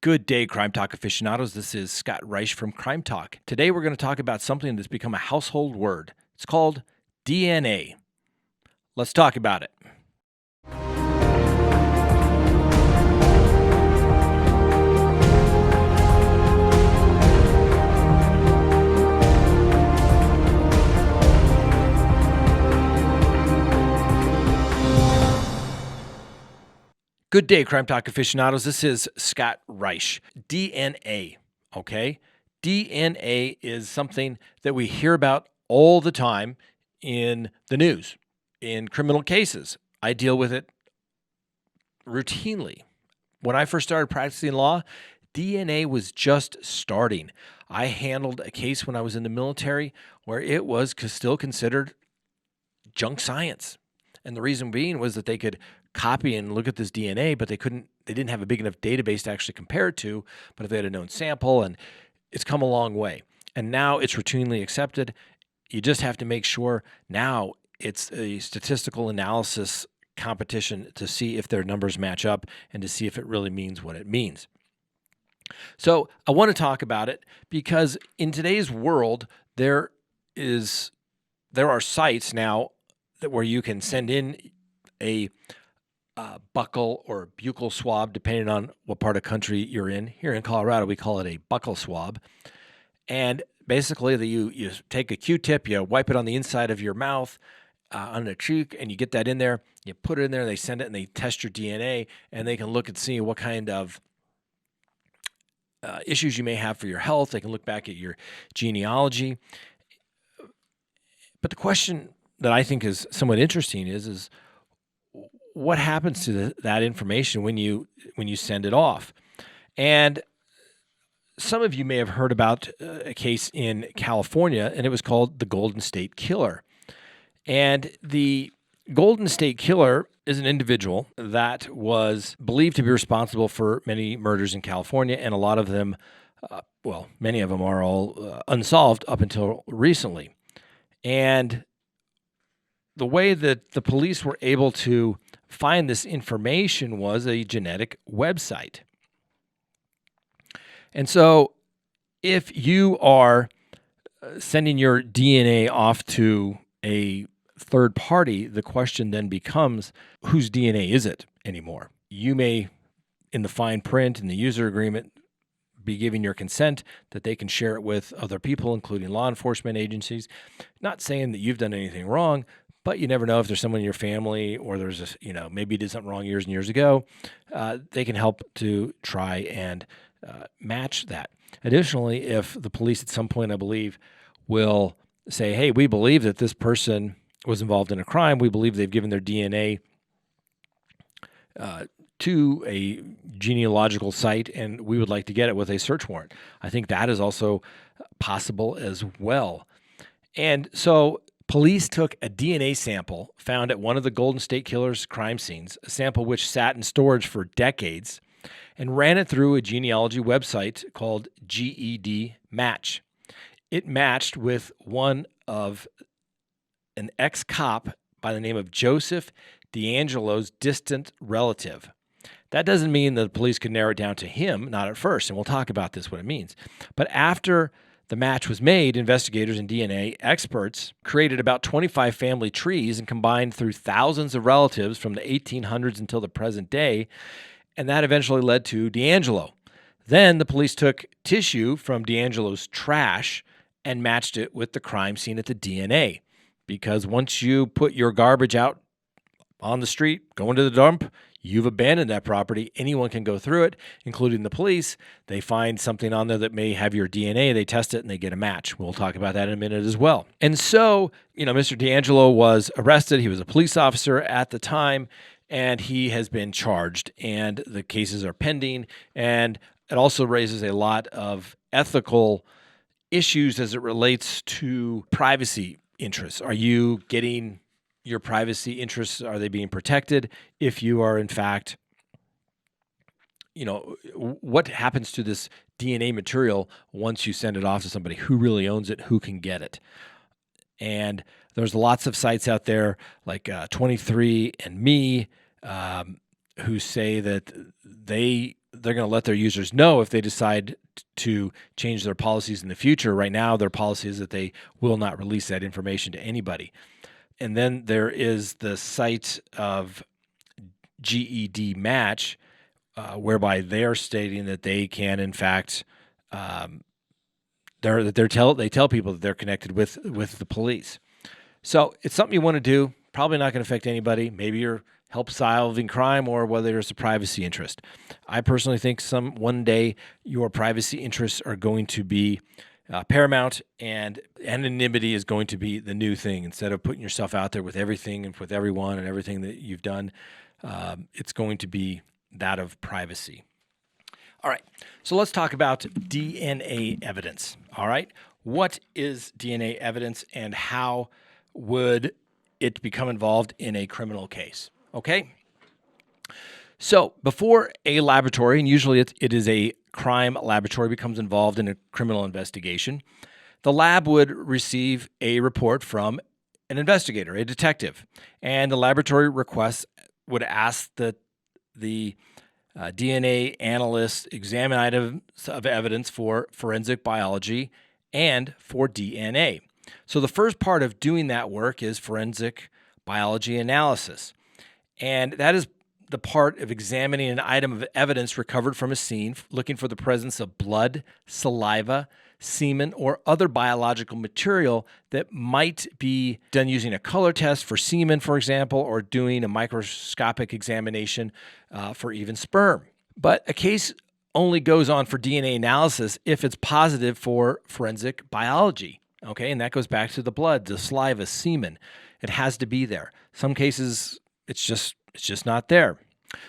Good day, Crime Talk aficionados. This is Scott Reisch from Crime Talk. Today we're going to talk about something that's become a household word. It's called DNA. Let's talk about it. Good day, Crime Talk aficionados. This is Scott Reisch. DNA, okay? DNA is something that we hear about all the time in the news, in criminal cases. I deal with it routinely. When I first started practicing law, DNA was just starting. I handled a case when I was in the military where it was still considered junk science. And the reason being was that they could copy and look at this DNA, but they didn't have a big enough database to actually compare it to. But if they had a known sample, and it's come a long way. And now it's routinely accepted. You just have to make sure now it's a statistical analysis competition to see if their numbers match up and to see if it really means what it means. So I want to talk about it because in today's world, there are sites now where you can send in a buccal or buccal swab, depending on what part of country you're in. Here in Colorado, we call it a buccal swab. And basically, you take a Q-tip, you wipe it on the inside of your mouth, on the cheek, and you get that in there. You put it in there, they send it, and they test your DNA, and they can look and see what kind of issues you may have for your health. They can look back at your genealogy. But the question that I think is somewhat interesting is what happens to that information when you send it off? And some of you may have heard about a case in California, and it was called the Golden State Killer. And the Golden State Killer is an individual that was believed to be responsible for many murders in California, and a lot of them, many of them are all unsolved up until recently. And the way that the police were able to find this information was a genetic website. And so if you are sending your DNA off to a third party, the question then becomes, whose DNA is it anymore? You may, in the fine print, in the user agreement, be giving your consent that they can share it with other people, including law enforcement agencies. Not saying that you've done anything wrong, but you never know if there's someone in your family or there's maybe you did something wrong years and years ago. They can help to try and match that. Additionally, if the police at some point, I believe, will say, hey, we believe that this person was involved in a crime. We believe they've given their DNA to a genealogical site, and we would like to get it with a search warrant. I think that is also possible as well. And so police took a DNA sample found at one of the Golden State Killer's crime scenes, a sample which sat in storage for decades, and ran it through a genealogy website called GED Match. It matched with one of an ex-cop by the name of Joseph D'Angelo's distant relative. That doesn't mean that the police could narrow it down to him, not at first, and we'll talk about this, what it means. But after the match was made, investigators and DNA experts created about 25 family trees and combined through thousands of relatives from the 1800s until the present day, and that eventually led to D'Angelo. Then the police took tissue from D'Angelo's trash and matched it with the crime scene at the DNA. Because once you put your garbage out on the street, going to the dump, you've abandoned that property. Anyone can go through it, including the police. They find something on there that may have your DNA. They test it and they get a match. We'll talk about that in a minute as well. And so, Mr. D'Angelo was arrested. He was a police officer at the time, and he has been charged, and the cases are pending. And it also raises a lot of ethical issues as it relates to privacy interests. Are you getting your privacy interests? Are they being protected? If you are, in fact, what happens to this DNA material once you send it off to somebody? Who really owns it? Who can get it? And there's lots of sites out there like 23andMe who say that they they're going to let their users know if they decide to change their policies in the future. Right now, their policy is that they will not release that information to anybody. And then there is the site of GED Match, whereby they are stating that they can, in fact, they tell people that they're connected with the police. So it's something you want to do. Probably not going to affect anybody. Maybe you're help solving crime, or whether there's a privacy interest. I personally think one day your privacy interests are going to be paramount, and anonymity is going to be the new thing. Instead of putting yourself out there with everything and with everyone and everything that you've done, it's going to be that of privacy. All right, so let's talk about DNA evidence. All right, what is DNA evidence, and how would it become involved in a criminal case? Okay, so before a laboratory, and usually it is a crime laboratory, becomes involved in a criminal investigation, the lab would receive a report from an investigator, a detective, and the laboratory requests would ask the DNA analysts examine items of evidence for forensic biology and for DNA. So the first part of doing that work is forensic biology analysis. And that is the part of examining an item of evidence recovered from a scene, looking for the presence of blood, saliva, semen, or other biological material that might be done using a color test for semen, for example, or doing a microscopic examination for even sperm. But a case only goes on for DNA analysis if it's positive for forensic biology. Okay, and that goes back to the blood, the saliva, semen. It has to be there. Some cases, it's just not there.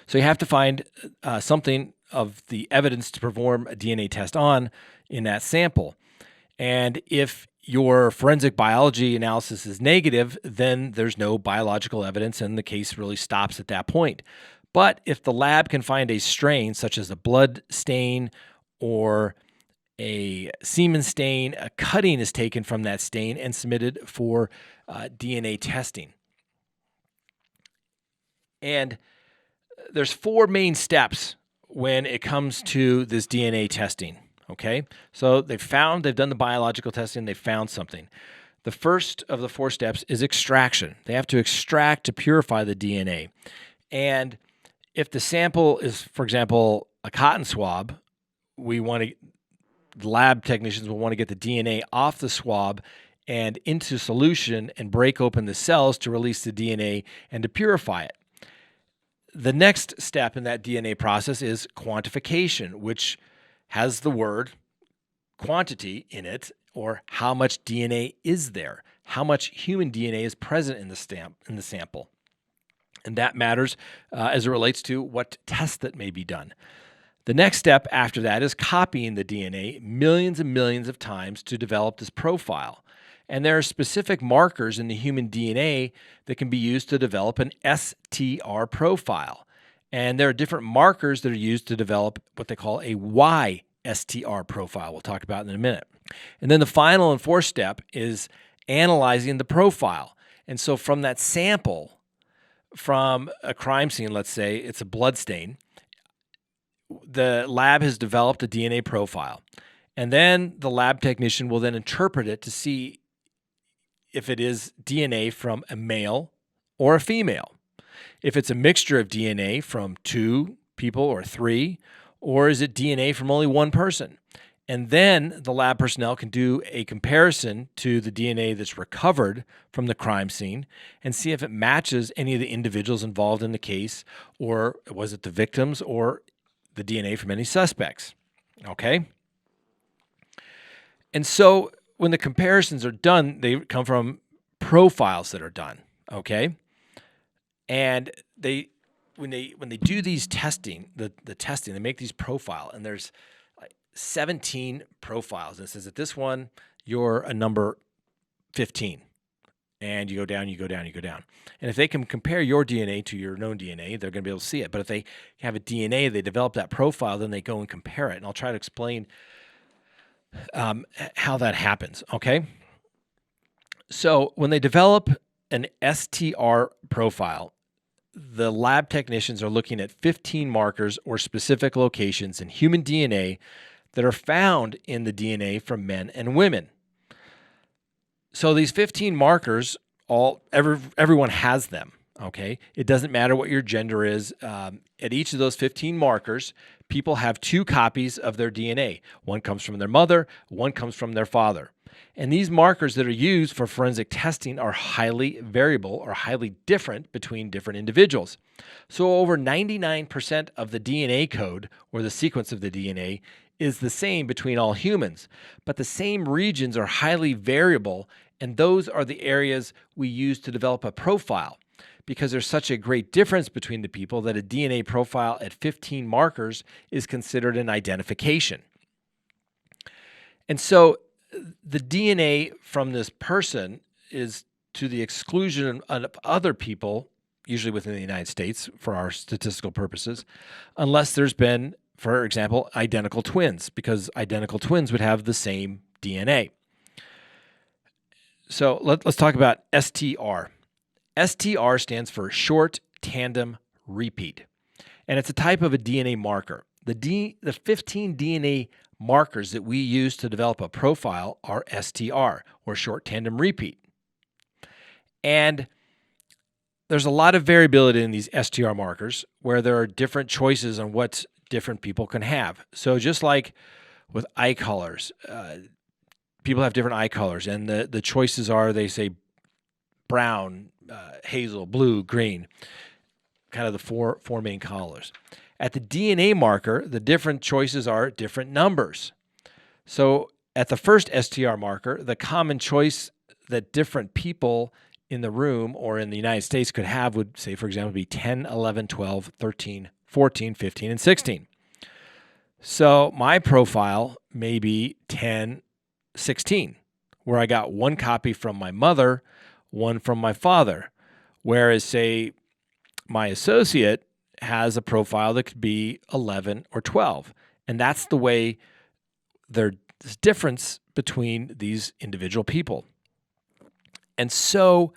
So you have to find something of the evidence to perform a DNA test on in that sample. And if your forensic biology analysis is negative, then there's no biological evidence and the case really stops at that point. But if the lab can find a strain, such as a blood stain or a semen stain, a cutting is taken from that stain and submitted for DNA testing. And there's 4 main steps when it comes to this DNA testing, okay? So they've done the biological testing, they found something. The first of the 4 steps is extraction. They have to extract to purify the DNA. And if the sample is, for example, a cotton swab, the lab technicians will want to get the DNA off the swab and into solution and break open the cells to release the DNA and to purify it. The next step in that DNA process is quantification, which has the word quantity in it, or how much DNA is there, how much human DNA is present in the sample. And that matters as it relates to what tests that may be done. The next step after that is copying the DNA millions and millions of times to develop this profile. And there are specific markers in the human DNA that can be used to develop an STR profile. And there are different markers that are used to develop what they call a YSTR profile. We'll talk about in a minute. And then the final and 4th step is analyzing the profile. And so from that sample, from a crime scene, let's say it's a blood stain, the lab has developed a DNA profile. And then the lab technician will then interpret it to see if it is DNA from a male or a female. If it's a mixture of DNA from 2 people or 3, or is it DNA from only 1 person? And then the lab personnel can do a comparison to the DNA that's recovered from the crime scene and see if it matches any of the individuals involved in the case, or was it the victims or the DNA from any suspects. Okay? And so when the comparisons are done, they come from profiles that are done, okay? And when they do these testing, the testing, they make these profile, and there's like 17 profiles. And it says that this one, you're a number 15. And you go down, you go down, you go down. And if they can compare your DNA to your known DNA, they're going to be able to see it. But if they have a DNA, they develop that profile, then they go and compare it. And I'll try to explain how that happens, okay? So when they develop an STR profile, the lab technicians are looking at 15 markers or specific locations in human DNA that are found in the DNA from men and women. So these 15 markers, everyone has them, okay? It doesn't matter what your gender is. At each of those 15 markers, people have 2 copies of their DNA. One comes from their mother, one comes from their father. And these markers that are used for forensic testing are highly variable or highly different between different individuals. So over 99% of the DNA code, or the sequence of the DNA, is the same between all humans. But the same regions are highly variable, and those are the areas we use to develop a profile. Because there's such a great difference between the people that a DNA profile at 15 markers is considered an identification. And so the DNA from this person is to the exclusion of other people, usually within the United States for our statistical purposes, unless there's been, for example, identical twins, because identical twins would have the same DNA. So let's talk about STR. STR stands for short tandem repeat, and it's a type of a DNA marker. The 15 DNA markers that we use to develop a profile are STR, or short tandem repeat. And there's a lot of variability in these STR markers where there are different choices on what different people can have. So just like with eye colors, people have different eye colors, and the choices are, they say brown, hazel, blue, green, kind of the four main colors. At the DNA marker, the different choices are different numbers. So at the first STR marker, the common choice that different people in the room or in the United States could have would, say, for example, be 10, 11, 12, 13, 14, 15, and 16. So my profile may be 10, 16, where I got 1 copy from my mother, 1 from my father. Whereas, say, my associate has a profile that could be 11 or 12. And that's the way there's difference between these individual people. And so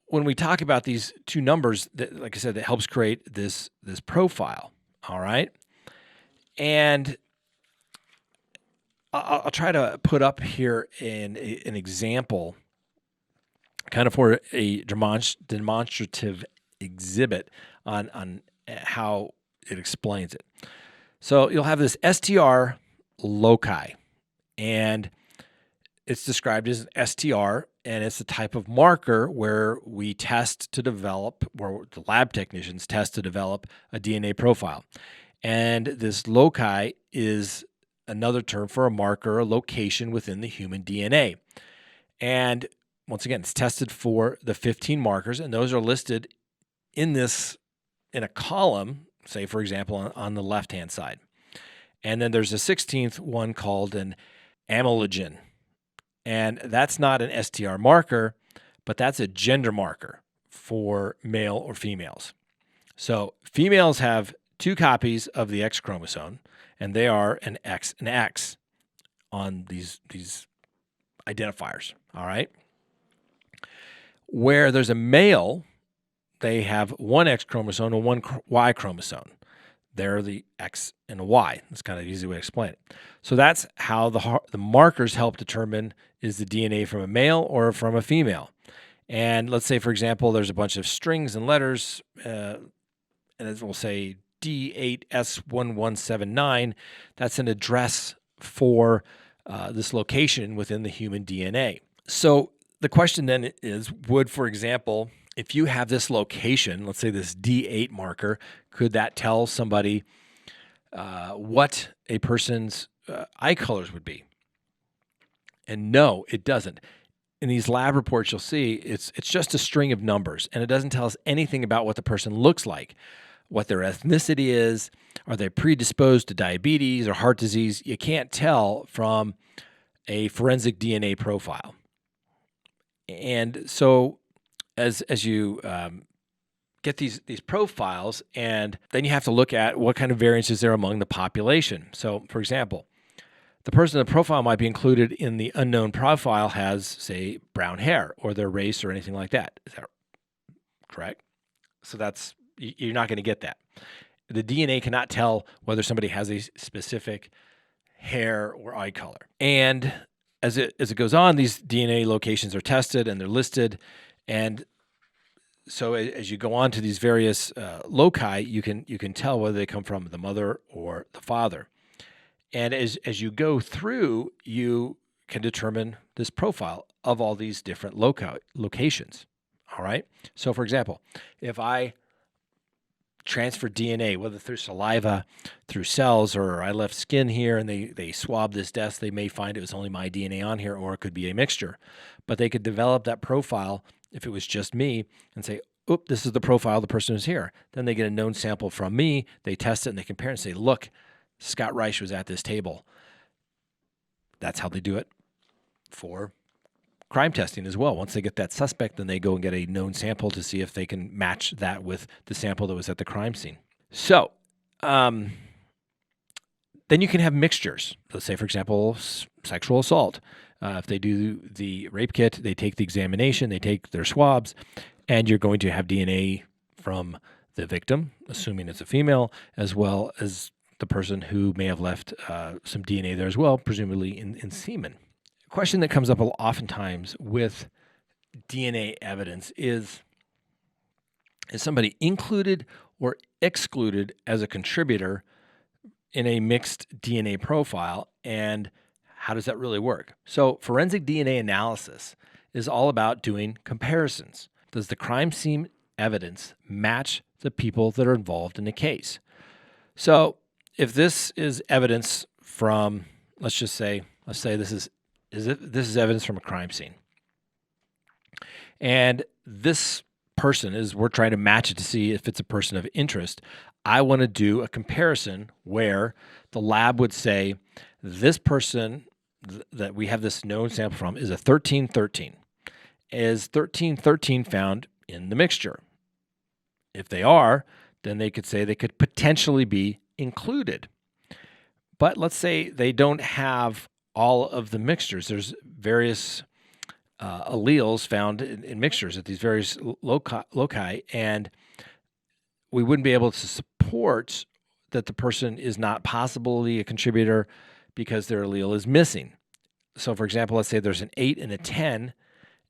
when we talk about these 2 numbers, that, like I said, that helps create this profile, all right? And I'll try to put up here an example kind of for a demonstrative exhibit on how it explains it. So you'll have this STR loci, and it's described as an STR, and it's a type of marker where we test to develop, where the lab technicians test to develop a DNA profile. And this loci is another term for a marker, a location within the human DNA. And once again, it's tested for the 15 markers, and those are listed in a column, say, for example, on the left-hand side. And then there's a 16th one called an amylogen. And that's not an STR marker, but that's a gender marker for male or females. So females have 2 copies of the X chromosome, and they are an X and X on these identifiers, all right? Where there's a male, they have 1 X chromosome and 1 Y chromosome. They're the X and a Y. That's kind of an easy way to explain it. So that's how the markers help determine is the DNA from a male or from a female. And let's say, for example, there's a bunch of strings and letters, and we'll say D8S1179. That's an address for this location within the human DNA. So the question then is, would, for example, if you have this location, let's say this D8 marker, could that tell somebody what a person's eye colors would be? And no, it doesn't. In these lab reports, you'll see it's just a string of numbers, and it doesn't tell us anything about what the person looks like, what their ethnicity is, are they predisposed to diabetes or heart disease. You can't tell from a forensic DNA profile. And so as you get these profiles, and then you have to look at what kind of variance is there among the population. So, for example, the person in the profile might be included in the unknown profile has, say, brown hair or their race or anything like that. Is that correct? So you're not going to get that. The DNA cannot tell whether somebody has a specific hair or eye color. And as it goes on, these DNA locations are tested and they're listed. And so as you go on to these various loci, you can tell whether they come from the mother or the father. And as you go through, you can determine this profile of all these different locations. All right. So, for example, if I transfer DNA, whether through saliva, through cells, or I left skin here and they swab this desk, they may find it was only my DNA on here, or it could be a mixture. But they could develop that profile if it was just me and say, oop, this is the profile of the person who's here. Then they get a known sample from me, they test it, and they compare and say, look, Scott Reisch was at this table. That's how they do it for crime testing as well. Once they get that suspect, then they go and get a known sample to see if they can match that with the sample that was at the crime scene. So then you can have mixtures. Let's say, for example, sexual assault. If they do the rape kit, they take the examination, they take their swabs, and you're going to have DNA from the victim, assuming it's a female, as well as the person who may have left some DNA there as well, presumably in semen. A question that comes up oftentimes with DNA evidence is somebody included or excluded as a contributor in a mixed DNA profile, and how does that really work? So forensic DNA analysis is all about doing comparisons. Does the crime scene evidence match the people that are involved in the case? So if this is evidence from, let's say this is evidence from a crime scene, and this person we're trying to match it to see if it's a person of interest. I want to do a comparison where the lab would say this person that we have this known sample from is a 1313. Is 1313 found in the mixture? If they are, then they could say they could potentially be included. But let's say they don't have all of the mixtures. There's various alleles found in mixtures at these various loci, and we wouldn't be able to support that the person is not possibly a contributor because their allele is missing. So, for example, let's say there's an 8 and a 10,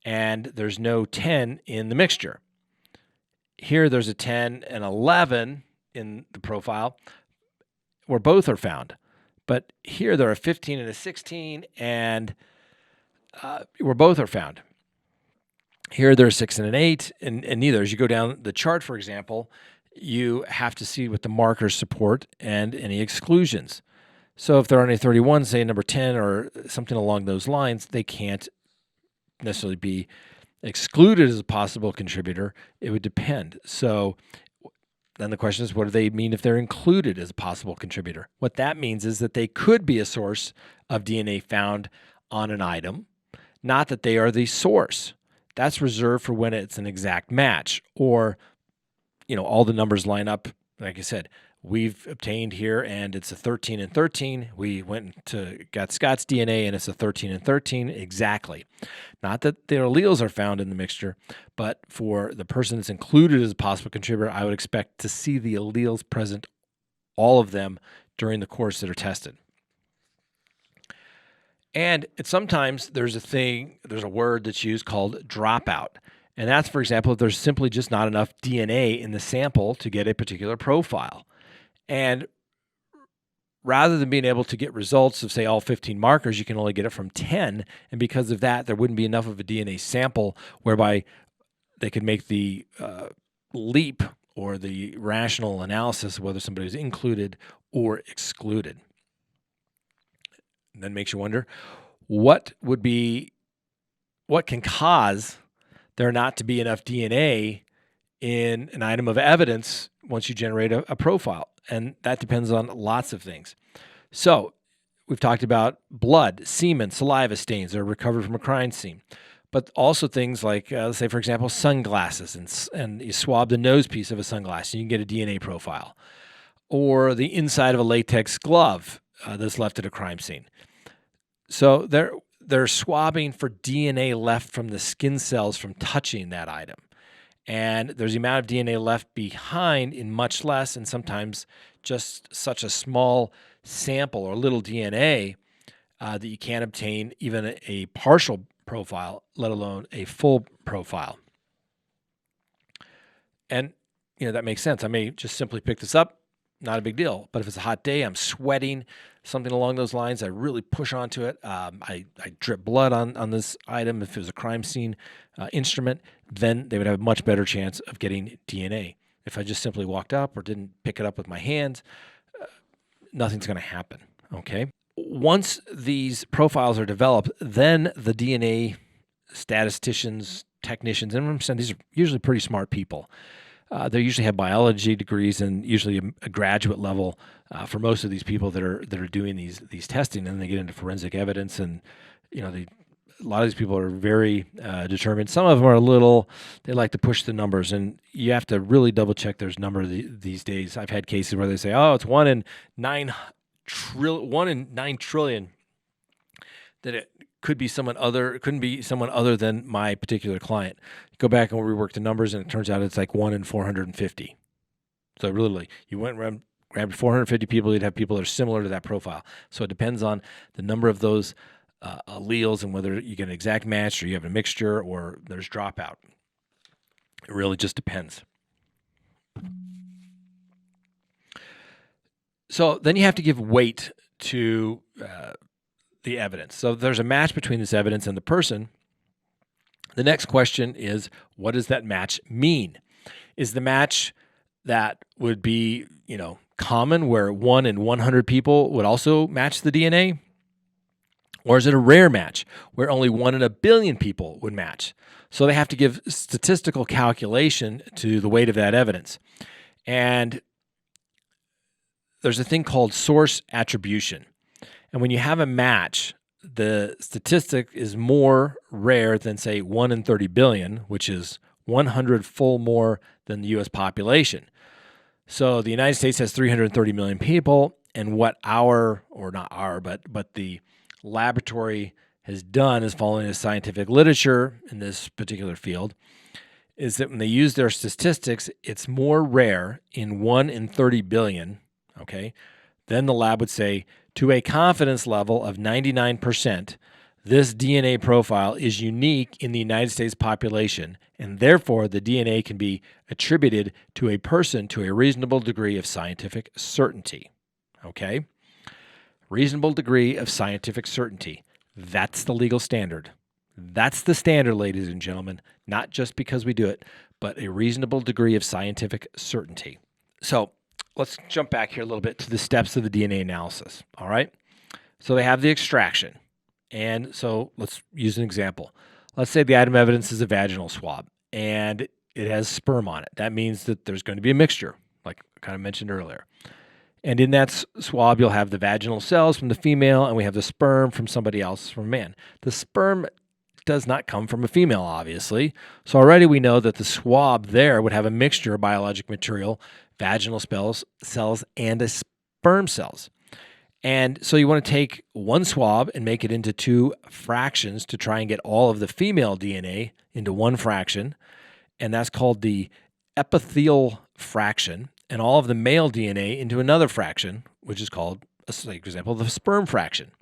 and there's no 10 in the mixture. Here there's a 10 and 11 in the profile where both are found. But here there are a 15 and a 16, and where both are found. Here there's 6 and an 8, and neither. As you go down the chart, for example, you have to see what the markers support and any exclusions. So if there are any 31, say number 10 or something along those lines, they can't necessarily be excluded as a possible contributor. It would depend. So then the question is, what do they mean if they're included as a possible contributor? What that means is that they could be a source of DNA found on an item, not that they are the source. That's reserved for when it's an exact match, or all the numbers line up. Like I said, we've obtained here, and it's a 13 and 13. We got Scott's DNA, and it's a 13 and 13 exactly. Not that their alleles are found in the mixture, but for the person that's included as a possible contributor, I would expect to see the alleles present, all of them, during the course that are tested. And sometimes there's a word that's used called dropout. And that's, for example, if there's simply just not enough DNA in the sample to get a particular profile. And rather than being able to get results of, say, all 15 markers, you can only get it from 10. And because of that, there wouldn't be enough of a DNA sample whereby they could make the leap or the rational analysis of whether somebody was included or excluded. And then makes you wonder, what can cause there not to be enough DNA in an item of evidence once you generate a profile? And that depends on lots of things. So we've talked about blood, semen, saliva stains that are recovered from a crime scene, but also things like, let's say, for example, sunglasses, and you swab the nose piece of a sunglass and you can get a DNA profile, or the inside of a latex glove that's left at a crime scene. So they're swabbing for DNA left from the skin cells from touching that item. And there's the amount of DNA left behind in much less, and sometimes just such a small sample or little DNA that you can't obtain even a partial profile, let alone a full profile. And, that makes sense. I may just simply pick this up, not a big deal. But if it's a hot day, I'm sweating, something along those lines, I really push onto it. I drip blood on this item. If it was a crime scene instrument, then they would have a much better chance of getting DNA. If I just simply walked up or didn't pick it up with my hands, nothing's going to happen, okay? Once these profiles are developed, then the DNA statisticians, technicians, and these are usually pretty smart people. They usually have biology degrees and usually a graduate level for most of these people that are doing these testing, and they get into forensic evidence, and a lot of these people are very determined. Some of them are they like to push the numbers, and you have to really double check there's number these days. I've had cases where they say, oh, it's 1 in 9 trillion, that it couldn't be someone other than my particular client. Go back and rework the numbers, and it turns out it's like 1 in 450. So really, you went around, grabbed 450 people, you'd have people that are similar to that profile. So it depends on the number of those alleles and whether you get an exact match or you have a mixture or there's dropout. It really just depends. So then you have to give weight to the evidence. So if there's a match between this evidence and the person, the next question is, what does that match mean? Is the match that would be, common, where 1 in 100 people would also match the DNA? Or is it a rare match where only 1 in a billion people would match? So they have to give statistical calculation to the weight of that evidence. And there's a thing called source attribution. And when you have a match, the statistic is more rare than, say, 1 in 30 billion, which is 100-fold more than the U.S. population. So the United States has 330 million people, and what the laboratory has done is, following the scientific literature in this particular field, is that when they use their statistics, it's more rare in 1 in 30 billion, okay? Then the lab would say, to a confidence level of 99%, this DNA profile is unique in the United States population, and therefore the DNA can be attributed to a person to a reasonable degree of scientific certainty. Okay? Reasonable degree of scientific certainty. That's the legal standard. That's the standard, ladies and gentlemen, not just because we do it, but a reasonable degree of scientific certainty. So let's jump back here a little bit to the steps of the DNA analysis. All right? So they have the extraction. And so let's use an example. Let's say the item of evidence is a vaginal swab and it has sperm on it. That means that there's going to be a mixture, like I kind of mentioned earlier. And in that swab, you'll have the vaginal cells from the female, and we have the sperm from somebody else, from a man. The sperm does not come from a female, obviously. So already we know that the swab there would have a mixture of biologic material, vaginal cells, and sperm cells. And so you want to take one swab and make it into 2 fractions to try and get all of the female DNA into one fraction. And that's called the epithelial fraction, and all of the male DNA into another fraction, which is called, for example, the sperm fraction.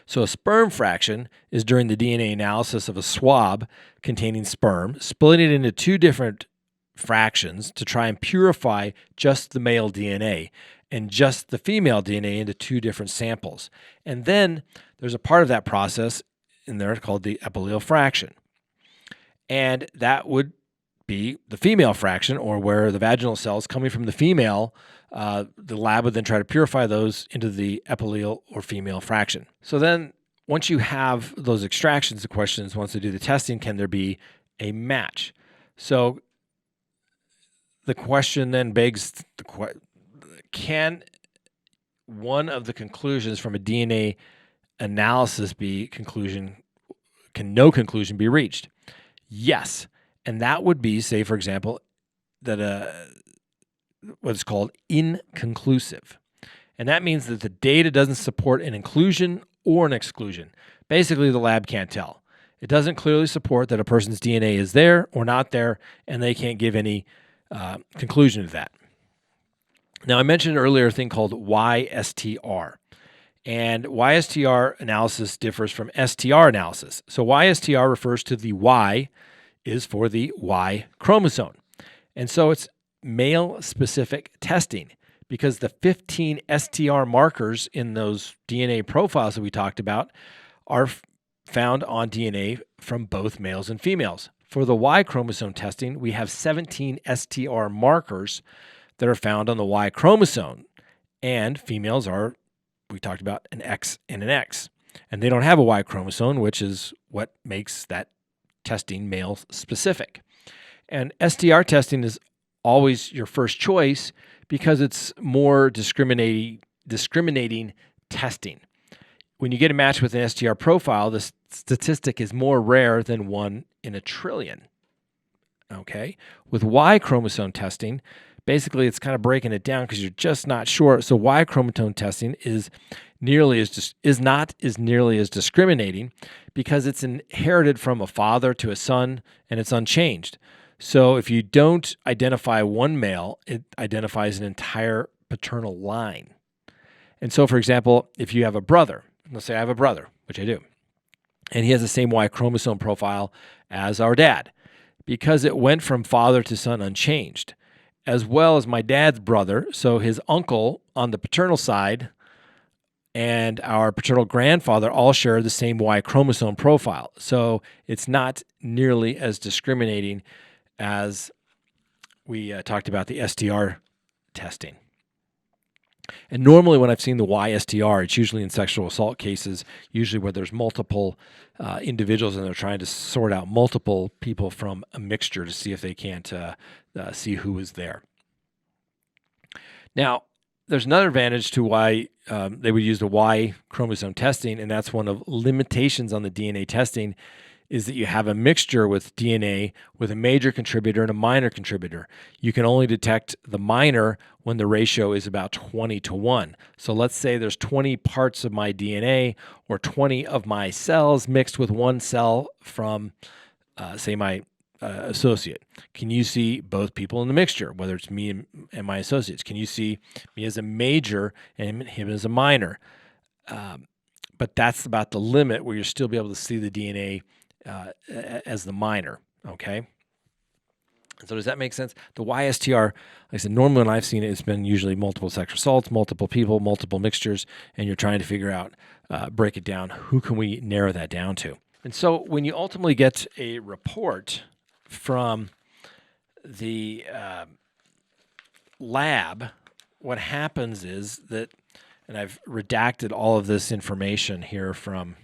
So a sperm fraction is during the DNA analysis of a swab containing sperm, splitting it into 2 different fractions to try and purify just the male DNA and just the female DNA into 2 different samples. And then there's a part of that process in there called the epithelial fraction. And that would be the female fraction, or where the vaginal cells coming from the female, the lab would then try to purify those into the epithelial or female fraction. So then once you have those extractions, the question is, once they do the testing, can there be a match? So the question then begs, can one of the conclusions from a DNA analysis can no conclusion be reached? Yes. And that would be, say, for example, that what's called inconclusive. And that means that the data doesn't support an inclusion or an exclusion. Basically, the lab can't tell. It doesn't clearly support that a person's DNA is there or not there, and they can't give any conclusion to that. Now, I mentioned earlier a thing called YSTR. And YSTR analysis differs from STR analysis. So YSTR refers to the Y is for the Y chromosome. And so it's male-specific testing because the 15 STR markers in those DNA profiles that we talked about are found on DNA from both males and females. For the Y chromosome testing, we have 17 STR markers that are found on the Y chromosome, and females are, we talked about, an X and an X. And they don't have a Y chromosome, which is what makes that testing male specific. And STR testing is always your first choice because it's more discriminating testing. When you get a match with an STR profile, the statistic is more rare than 1 in a trillion. Okay? With Y chromosome testing, basically it's kind of breaking it down because you're just not sure. So Y chromosome testing is not nearly as discriminating because it's inherited from a father to a son and it's unchanged. So if you don't identify one male, it identifies an entire paternal line. And so, for example, if you have a brother, let's say I have a brother, which I do, and he has the same Y chromosome profile as our dad, because it went from father to son unchanged, as well as my dad's brother, so his uncle on the paternal side and our paternal grandfather all share the same Y chromosome profile. So it's not nearly as discriminating as we talked about the STR testing. And normally when I've seen the YSTR, it's usually in sexual assault cases, usually where there's multiple individuals and they're trying to sort out multiple people from a mixture to see if they can't see who is there. Now, there's another advantage to why they would use the Y chromosome testing, and that's one of limitations on the DNA testing, is that you have a mixture with DNA with a major contributor and a minor contributor. You can only detect the minor when the ratio is about 20-1. So let's say there's 20 parts of my DNA or 20 of my cells mixed with one cell from, say, my associate. Can you see both people in the mixture, whether it's me and my associates? Can you see me as a major and him as a minor? But that's about the limit where you'll still be able to see the DNA as the minor, okay? So does that make sense? The YSTR, like I said, normally when I've seen it, it's been usually multiple sexual assaults, multiple people, multiple mixtures, and you're trying to figure out, break it down, who can we narrow that down to? And so when you ultimately get a report from the lab, what happens is that, and I've redacted all of this information here from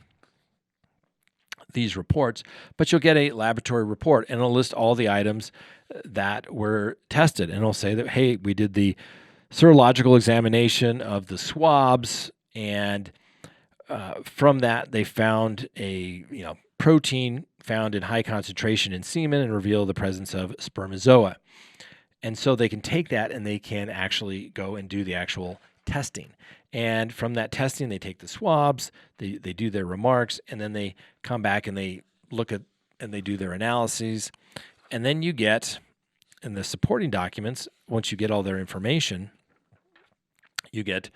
these reports, but you'll get a laboratory report and it'll list all the items that were tested. And it'll say that, hey, we did the serological examination of the swabs, and from that they found a protein found in high concentration in semen and reveal the presence of spermazoa. And so they can take that and they can actually go and do the actual testing. And from that testing, they take the swabs, they do their remarks, and then they come back and they look at and they do their analyses. And then you get, in the supporting documents, once you get all their information, you get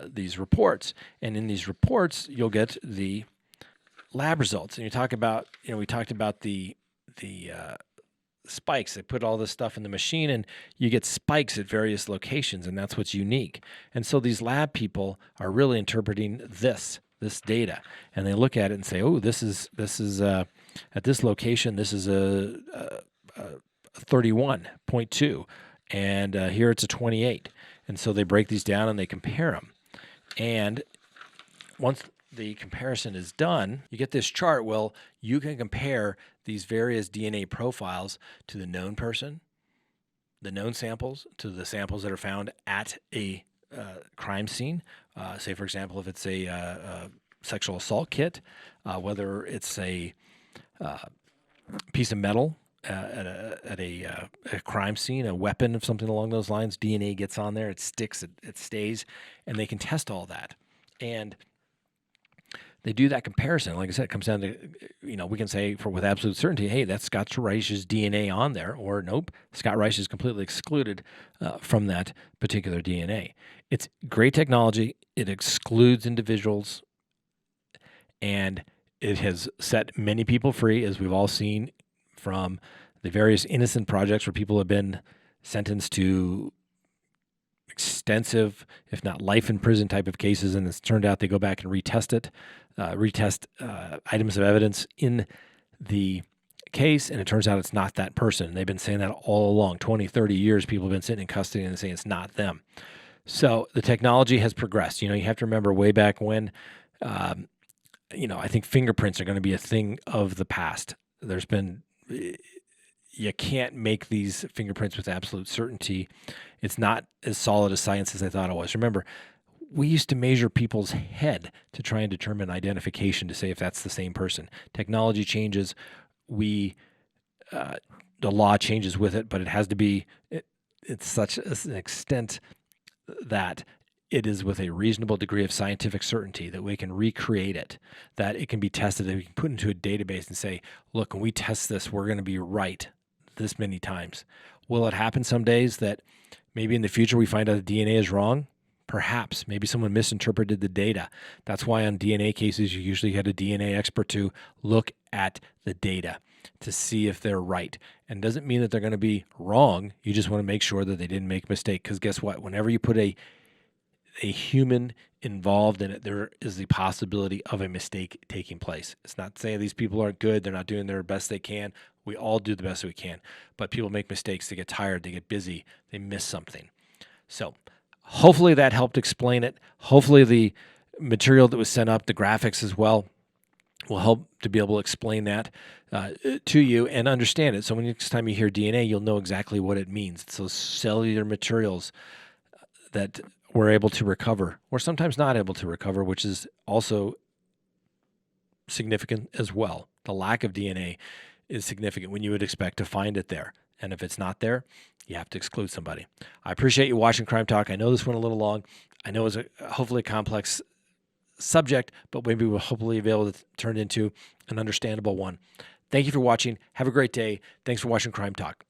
these reports. And in these reports, you'll get the lab results. And you talk about, we talked about the spikes. They put all this stuff in the machine and you get spikes at various locations, and that's what's unique. And so these lab people are really interpreting this data, and they look at it and say, oh, this is at this location, this is a 31.2, and here it's a 28. And so they break these down and they compare them. And once the comparison is done, you get this chart. Well, you can compare these various DNA profiles to the known person, the known samples, to the samples that are found at a crime scene. Say, for example, if it's a sexual assault kit, whether it's a piece of metal at a crime scene, a weapon of something along those lines, DNA gets on there, it sticks, it stays, and they can test all that. And they do that comparison. Like I said, it comes down to, we can say with absolute certainty, hey, that's Scott Reisch's DNA on there, or nope, Scott Reisch is completely excluded from that particular DNA. It's great technology. It excludes individuals, and it has set many people free, as we've all seen from the various innocent projects where people have been sentenced to extensive, if not life in prison type of cases, and it's turned out they go back and retest items of evidence in the case, and it turns out it's not that person. They've been saying that all along. 20, 30 years, people have been sitting in custody and saying it's not them. So the technology has progressed. You have to remember way back when, I think fingerprints are going to be a thing of the past. You can't make these fingerprints with absolute certainty. It's not as solid a science as I thought it was. Remember, we used to measure people's head to try and determine identification to say if that's the same person. Technology changes. The law changes with it, but it has to be, it's such an extent that it is with a reasonable degree of scientific certainty that we can recreate it, that it can be tested, that we can put into a database and say, look, when we test this, we're going to be right this many times. Will it happen some days that maybe in the future we find out the DNA is wrong? Perhaps. Maybe someone misinterpreted the data. That's why on DNA cases, you usually had a DNA expert to look at the data to see if they're right. And it doesn't mean that they're going to be wrong. You just want to make sure that they didn't make a mistake. Because guess what? Whenever you put a human involved in it, there is the possibility of a mistake taking place. It's not saying these people aren't good. They're not doing their best they can. We all do the best we can. But people make mistakes. They get tired. They get busy. They miss something. So hopefully that helped explain it. Hopefully the material that was sent up, the graphics as well, will help to be able to explain that to you and understand it. So when next time you hear DNA, you'll know exactly what it means. It's those cellular materials that we're able to recover, or sometimes not able to recover, which is also significant as well. The lack of DNA is significant when you would expect to find it there. And if it's not there, you have to exclude somebody. I appreciate you watching Crime Talk. I know this went a little long. I know it's hopefully a complex subject, but maybe we'll hopefully be able to turn it into an understandable one. Thank you for watching. Have a great day. Thanks for watching Crime Talk.